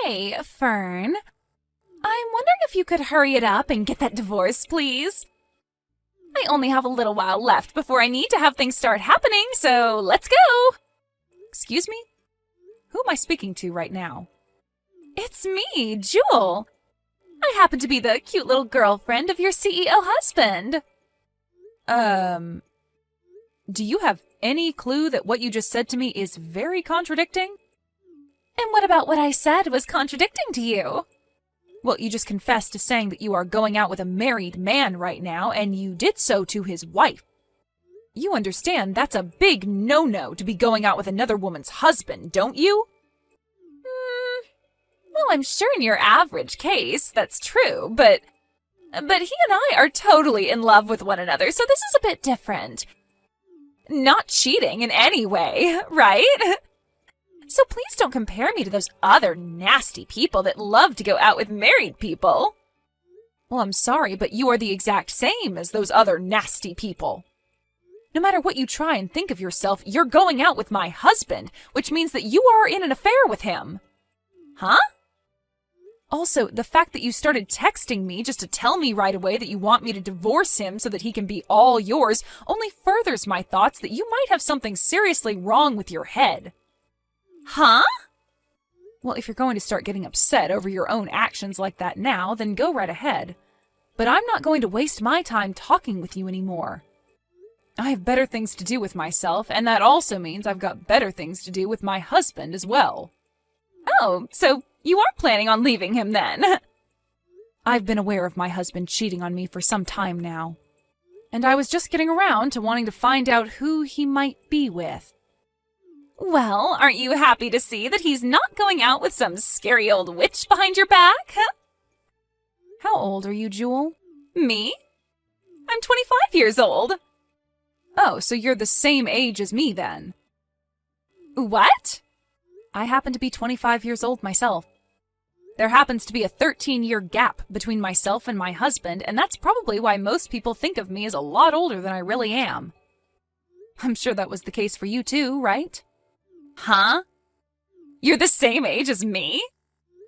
Hey, Fern. I'm wondering if you could hurry it up and get that divorce, please. I only have a little while left before I need to have things start happening, so let's go! Excuse me? Who am I speaking to right now? It's me, Jewel. I happen to be the cute little girlfriend of your CEO husband. Do you have any clue that what you just said to me is very contradicting? And what about what I said was contradicting to you? Well, you just confessed to saying that you are going out with a married man right now, and you did so to his wife. You understand that's a big no-no to be going out with another woman's husband, don't you? Well, I'm sure in your average case, that's true, but he and I are totally in love with one another, so this is a bit different. Not cheating in any way, right? So please don't compare me to those other nasty people that love to go out with married people. Well, I'm sorry, but you are the exact same as those other nasty people. No matter what you try and think of yourself, you're going out with my husband, which means that you are in an affair with him. Huh? Also, the fact that you started texting me just to tell me right away that you want me to divorce him so that he can be all yours only furthers my thoughts that you might have something seriously wrong with your head. Huh? Well, if you're going to start getting upset over your own actions like that now, then go right ahead. But I'm not going to waste my time talking with you anymore. I have better things to do with myself, and that also means I've got better things to do with my husband as well. Oh, so you are planning on leaving him then? I've been aware of my husband cheating on me for some time now. And I was just getting around to wanting to find out who he might be with. Well, aren't you happy to see that he's not going out with some scary old witch behind your back? How old are you, Jewel? Me? I'm 25 years old. Oh, so you're the same age as me then. What? I happen to be 25 years old myself. There happens to be a 13-year gap between myself and my husband, and that's probably why most people think of me as a lot older than I really am. I'm sure that was the case for you too, right? Huh? You're the same age as me?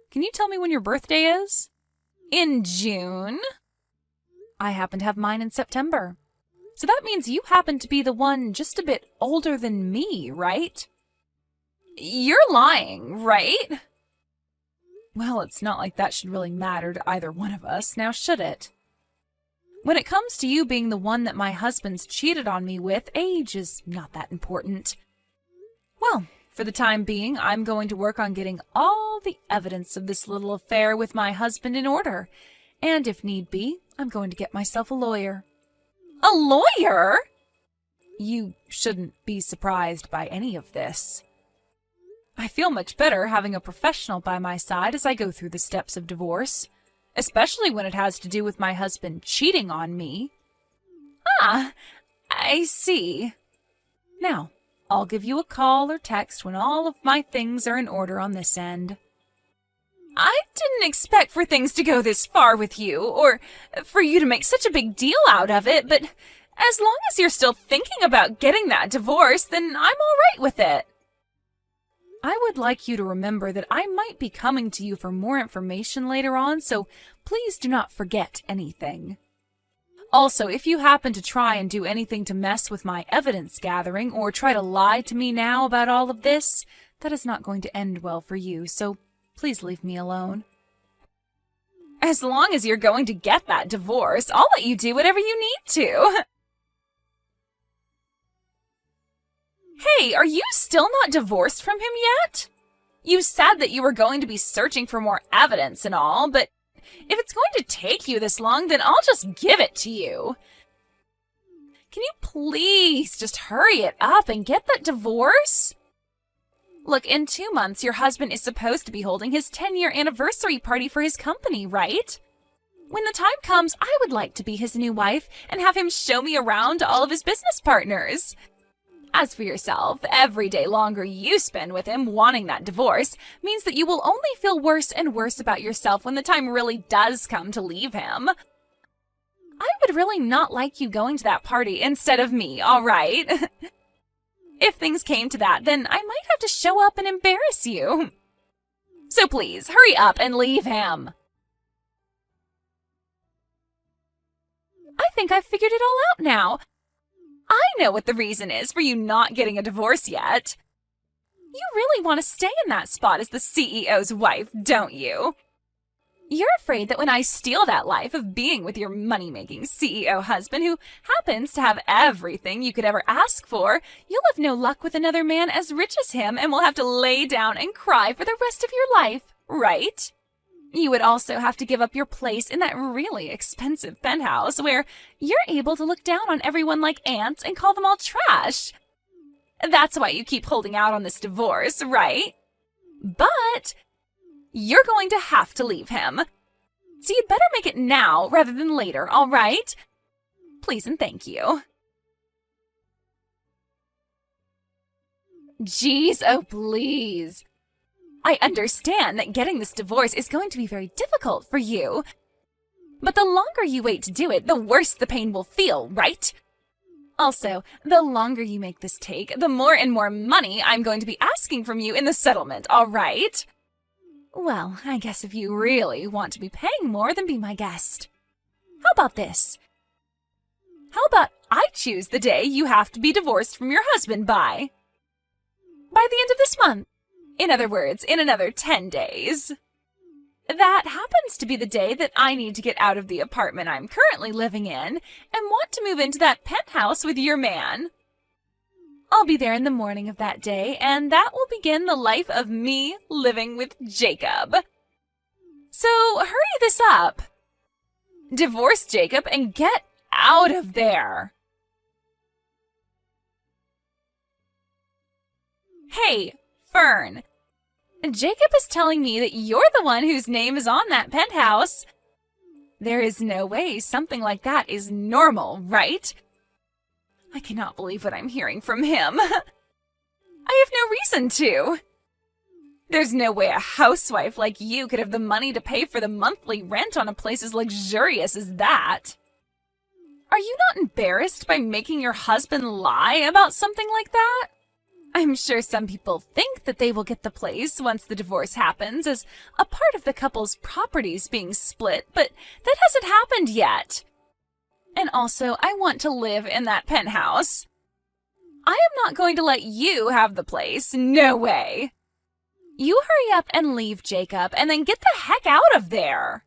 Can you tell me when your birthday is? In June? I happen to have mine in September. So that means you happen to be the one just a bit older than me, right? You're lying, right? Well, it's not like that should really matter to either one of us, now should it? When it comes to you being the one that my husband's cheated on me with, age is not that important. Well, for the time being, I'm going to work on getting all the evidence of this little affair with my husband in order. And if need be, I'm going to get myself a lawyer. A lawyer? You shouldn't be surprised by any of this. I feel much better having a professional by my side as I go through the steps of divorce, especially when it has to do with my husband cheating on me. Ah, I see. Now, I'll give you a call or text when all of my things are in order on this end. I didn't expect for things to go this far with you, or for you to make such a big deal out of it, but as long as you're still thinking about getting that divorce, then I'm all right with it. I would like you to remember that I might be coming to you for more information later on, so please do not forget anything. Also, if you happen to try and do anything to mess with my evidence gathering or try to lie to me now about all of this, that is not going to end well for you, so please leave me alone. As long as you're going to get that divorce, I'll let you do whatever you need to. Hey, are you still not divorced from him yet? You said that you were going to be searching for more evidence and all, but if it's going to take you this long, then I'll just give it to you. Can you please just hurry it up and get that divorce? Look, in 2 months, your husband is supposed to be holding his 10-year anniversary party for his company, right? When the time comes, I would like to be his new wife and have him show me around to all of his business partners. As for yourself, every day longer you spend with him wanting that divorce means that you will only feel worse and worse about yourself when the time really does come to leave him. I would really not like you going to that party instead of me, all right? If things came to that, then I might have to show up and embarrass you. So So please, hurry up and leave him. I think I've figured it all out now. I know what the reason is for you not getting a divorce yet. You really want to stay in that spot as the CEO's wife, don't you? You're afraid that when I steal that life of being with your money-making CEO husband who happens to have everything you could ever ask for, you'll have no luck with another man as rich as him and will have to lay down and cry for the rest of your life, right? You would also have to give up your place in that really expensive penthouse where you're able to look down on everyone like ants and call them all trash. That's why you keep holding out on this divorce, right? But you're going to have to leave him. So you'd better make it now rather than later, all right? Please and thank you. Jeez, oh please. I understand that getting this divorce is going to be very difficult for you. But the longer you wait to do it, the worse the pain will feel, right? Also, the longer you make this take, the more and more money I'm going to be asking from you in the settlement, all right? Well, I guess if you really want to be paying more, then be my guest. How about this? How about I choose the day you have to be divorced from your husband by? By the end of this month. In other words, in another 10 days. That happens to be the day that I need to get out of the apartment I'm currently living in and want to move into that penthouse with your man. I'll be there in the morning of that day, and that will begin the life of me living with Jacob. So hurry this up. Divorce Jacob and get out of there. Hey, Fern. Jacob is telling me that you're the one whose name is on that penthouse. There is no way something like that is normal, right? I cannot believe what I'm hearing from him. I have no reason to. There's no way a housewife like you could have the money to pay for the monthly rent on a place as luxurious as that. Are you not embarrassed by making your husband lie about something like that? I'm sure some people think that they will get the place once the divorce happens as a part of the couple's properties being split, but that hasn't happened yet. And also, I want to live in that penthouse. I am not going to let you have the place. No way. You hurry up and leave, Jacob, and then get the heck out of there.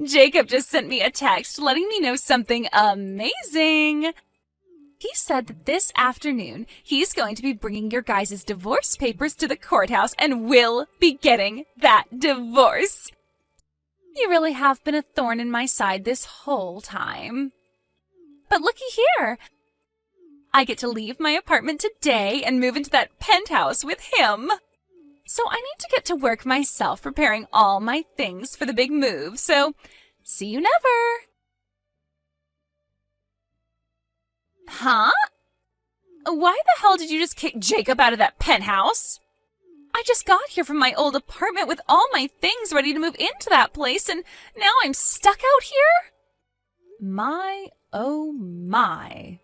Jacob just sent me a text letting me know something amazing. He said that this afternoon he's going to be bringing your guys' divorce papers to the courthouse and will be getting that divorce. You really have been a thorn in my side this whole time. But looky here. I get to leave my apartment today and move into that penthouse with him. So I need to get to work myself preparing all my things for the big move, so see you never. Huh? Why the hell did you just kick Jacob out of that penthouse? I just got here from my old apartment with all my things ready to move into that place, and now I'm stuck out here? My, oh my.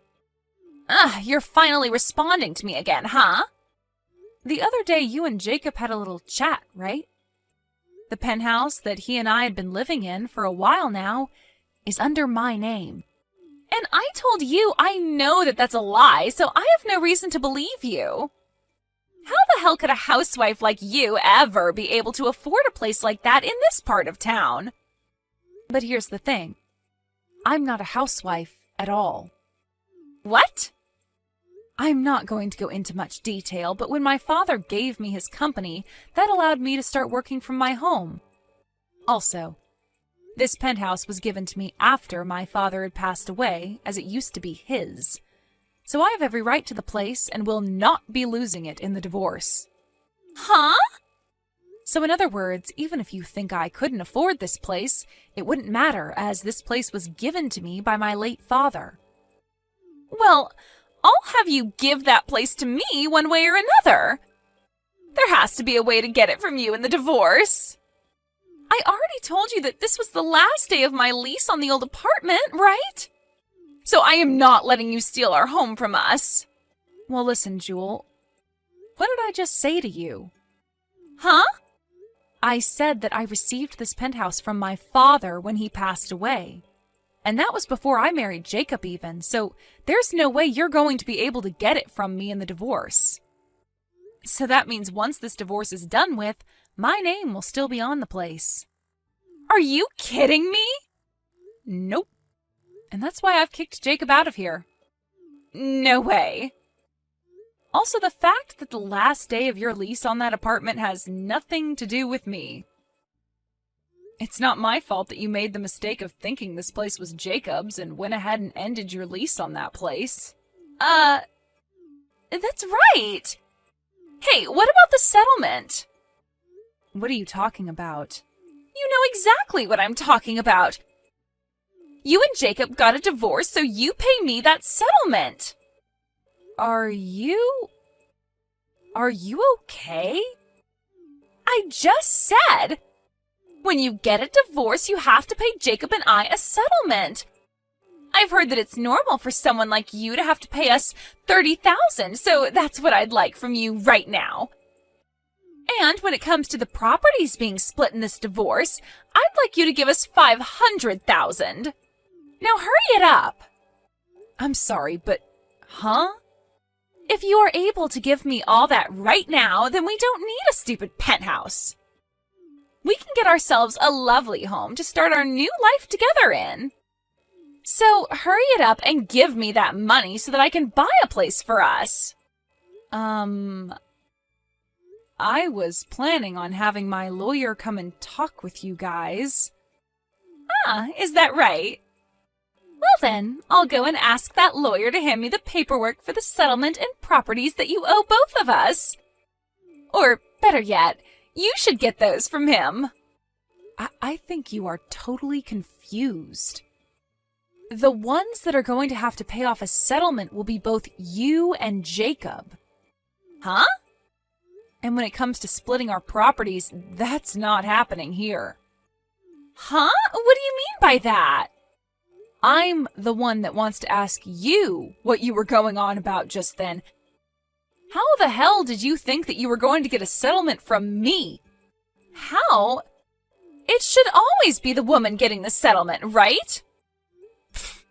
You're finally responding to me again, huh? The other day, you and Jacob had a little chat, right? The penthouse that he and I had been living in for a while now is under my name. And I told you I know that that's a lie, so I have no reason to believe you. How the hell could a housewife like you ever be able to afford a place like that in this part of town? But here's the thing. I'm not a housewife at all. What? I'm not going to go into much detail, but when my father gave me his company, that allowed me to start working from my home. Also, this penthouse was given to me after my father had passed away, as it used to be his. So I have every right to the place and will not be losing it in the divorce. Huh? So in other words, even if you think I couldn't afford this place, it wouldn't matter, as this place was given to me by my late father. Well, I'll have you give that place to me one way or another. There has to be a way to get it from you in the divorce. I already told you that this was the last day of my lease on the old apartment, right? So I am not letting you steal our home from us. Well, listen, Jewel. What did I just say to you? Huh? I said that I received this penthouse from my father when he passed away. And that was before I married Jacob even, so there's no way you're going to be able to get it from me in the divorce. So that means once this divorce is done with, my name will still be on the place. Are you kidding me? Nope. And that's why I've kicked Jacob out of here. No way. Also, the fact that the last day of your lease on that apartment has nothing to do with me. It's not my fault that you made the mistake of thinking this place was Jacob's and went ahead and ended your lease on that place. That's right. Hey, what about the settlement? What are you talking about? You know exactly what I'm talking about. You and Jacob got a divorce, so you pay me that settlement. Are you okay? I just said, when you get a divorce, you have to pay Jacob and I a settlement. I've heard that it's normal for someone like you to have to pay us $30,000, so that's what I'd like from you right now. And when it comes to the properties being split in this divorce, I'd like you to give us $500,000. Now hurry it up. I'm sorry, but... Huh? If you are able to give me all that right now, then we don't need a stupid penthouse. We can get ourselves a lovely home to start our new life together in. So hurry it up and give me that money so that I can buy a place for us. I was planning on having my lawyer come and talk with you guys. Ah, is that right? Well then, I'll go and ask that lawyer to hand me the paperwork for the settlement and properties that you owe both of us. Or, better yet, you should get those from him. I think you are totally confused. The ones that are going to have to pay off a settlement will be both you and Jacob. Huh? And when it comes to splitting our properties, that's not happening here. Huh? What do you mean by that? I'm the one that wants to ask you what you were going on about just then. How the hell did you think that you were going to get a settlement from me? How? It should always be the woman getting the settlement, right? Pfft.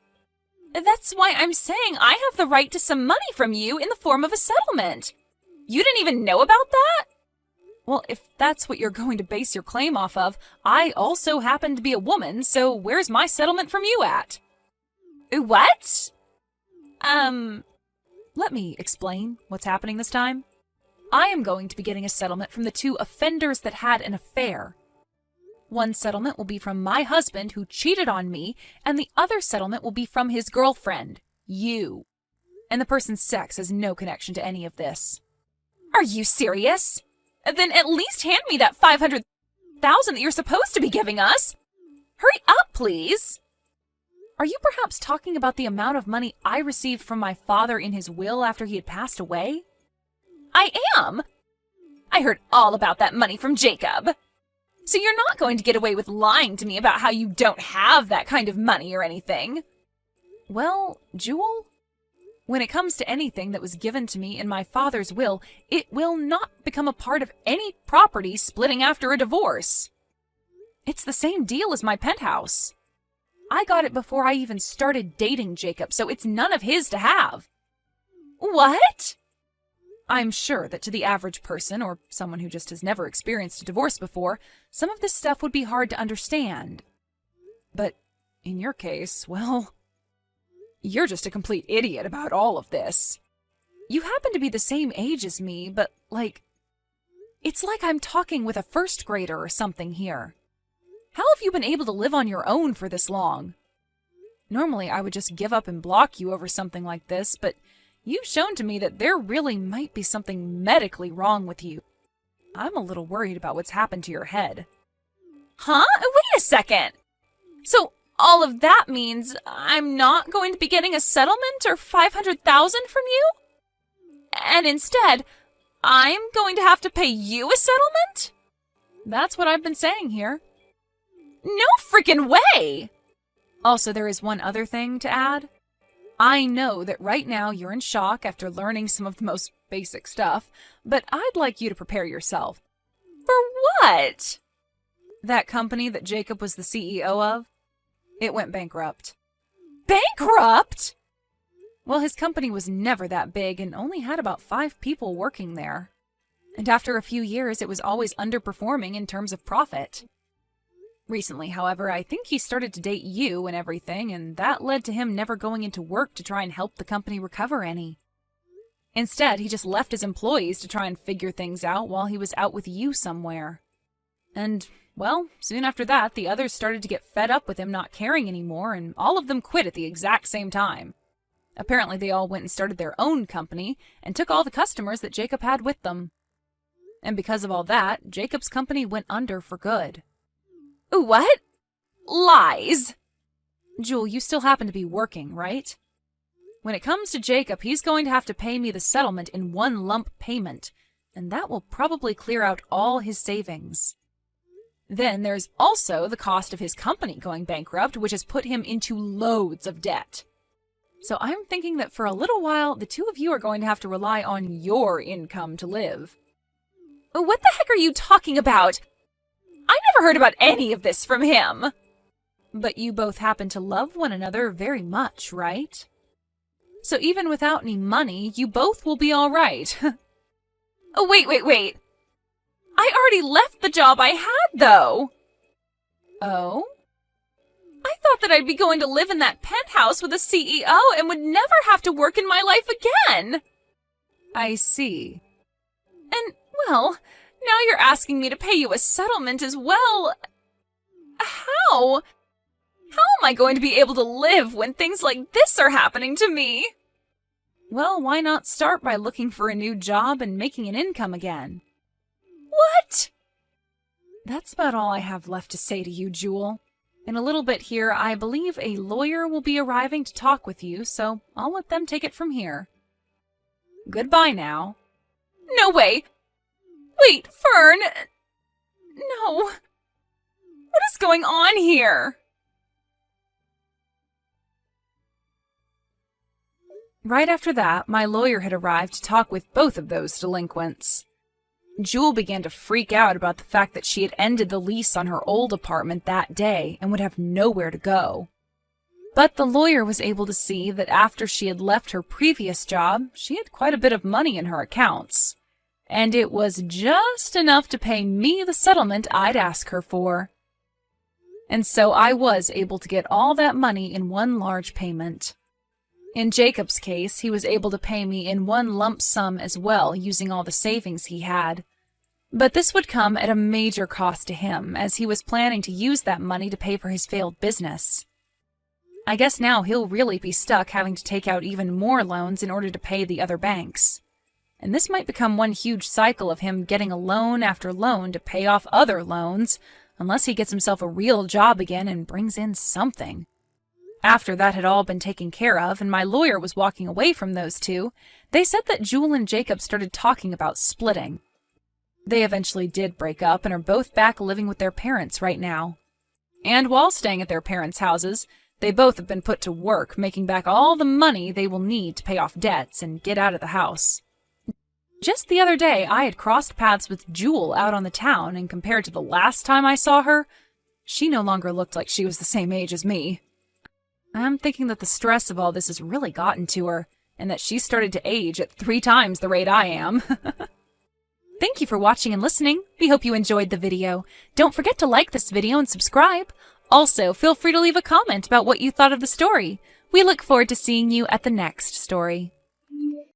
That's why I'm saying I have the right to some money from you in the form of a settlement. You didn't even know about that? Well, if that's what you're going to base your claim off of, I also happen to be a woman, so where's my settlement from you at? What? Let me explain what's happening this time. I am going to be getting a settlement from the two offenders that had an affair. One settlement will be from my husband who cheated on me, and the other settlement will be from his girlfriend, you. And the person's sex has no connection to any of this. Are you serious? Then at least hand me that $500,000 that you're supposed to be giving us. Hurry up, please. Are you perhaps talking about the amount of money I received from my father in his will after he had passed away? I am. I heard all about that money from Jacob. So you're not going to get away with lying to me about how you don't have that kind of money or anything. Well, Jewel, when it comes to anything that was given to me in my father's will, it will not become a part of any property splitting after a divorce. It's the same deal as my penthouse. I got it before I even started dating Jacob, so it's none of his to have. What? I'm sure that to the average person, or someone who just has never experienced a divorce before, some of this stuff would be hard to understand. But in your case, well, you're just a complete idiot about all of this. You happen to be the same age as me, but, it's like I'm talking with a first grader or something here. How have you been able to live on your own for this long? Normally, I would just give up and block you over something like this, but you've shown to me that there really might be something medically wrong with you. I'm a little worried about what's happened to your head. Huh? Wait a second. So all of that means I'm not going to be getting a settlement or $500,000 from you? And instead, I'm going to have to pay you a settlement? That's what I've been saying here. No freaking way! Also, there is one other thing to add. I know that right now you're in shock after learning some of the most basic stuff, but I'd like you to prepare yourself. For what? That company that Jacob was the CEO of, it went bankrupt. Bankrupt? Well, his company was never that big and only had about 5 people working there. And after a few years, it was always underperforming in terms of profit. Recently, however, I think he started to date you and everything, and that led to him never going into work to try and help the company recover any. Instead, he just left his employees to try and figure things out while he was out with you somewhere. And, well, soon after that, the others started to get fed up with him not caring anymore, and all of them quit at the exact same time. Apparently, they all went and started their own company and took all the customers that Jacob had with them. And because of all that, Jacob's company went under for good. What? Lies. Jewel, you still happen to be working, right? When it comes to Jacob, he's going to have to pay me the settlement in one lump payment, and that will probably clear out all his savings. Then there's also the cost of his company going bankrupt, which has put him into loads of debt. So I'm thinking that for a little while, the two of you are going to have to rely on your income to live. What the heck are you talking about? I never heard about any of this from him. But you both happen to love one another very much, right? So even without any money, you both will be all right. Wait. I already left the job I had, though. Oh? I thought that I'd be going to live in that penthouse with a CEO and would never have to work in my life again. I see. And, well, now you're asking me to pay you a settlement as well. How? How am I going to be able to live when things like this are happening to me? Well, why not start by looking for a new job and making an income again? What? That's about all I have left to say to you, Jewel. In a little bit here, I believe a lawyer will be arriving to talk with you, so I'll let them take it from here. Goodbye now. No way! Wait, Fern! No. What is going on here? Right after that, my lawyer had arrived to talk with both of those delinquents. Jewel began to freak out about the fact that she had ended the lease on her old apartment that day and would have nowhere to go. But the lawyer was able to see that after she had left her previous job, she had quite a bit of money in her accounts. And it was just enough to pay me the settlement I'd ask her for. And so I was able to get all that money in one large payment. In Jacob's case, he was able to pay me in one lump sum as well, using all the savings he had. But this would come at a major cost to him, as he was planning to use that money to pay for his failed business. I guess now he'll really be stuck having to take out even more loans in order to pay the other banks. And this might become one huge cycle of him getting a loan after loan to pay off other loans, unless he gets himself a real job again and brings in something. After that had all been taken care of, and my lawyer was walking away from those two, they said that Jewel and Jacob started talking about splitting. They eventually did break up and are both back living with their parents right now. And while staying at their parents' houses, they both have been put to work making back all the money they will need to pay off debts and get out of the house. Just the other day, I had crossed paths with Jewel out on the town, and compared to the last time I saw her, she no longer looked like she was the same age as me. I'm thinking that the stress of all this has really gotten to her, and that she started to age at 3 times the rate I am. Thank you for watching and listening. We hope you enjoyed the video. Don't forget to like this video and subscribe. Also, feel free to leave a comment about what you thought of the story. We look forward to seeing you at the next story.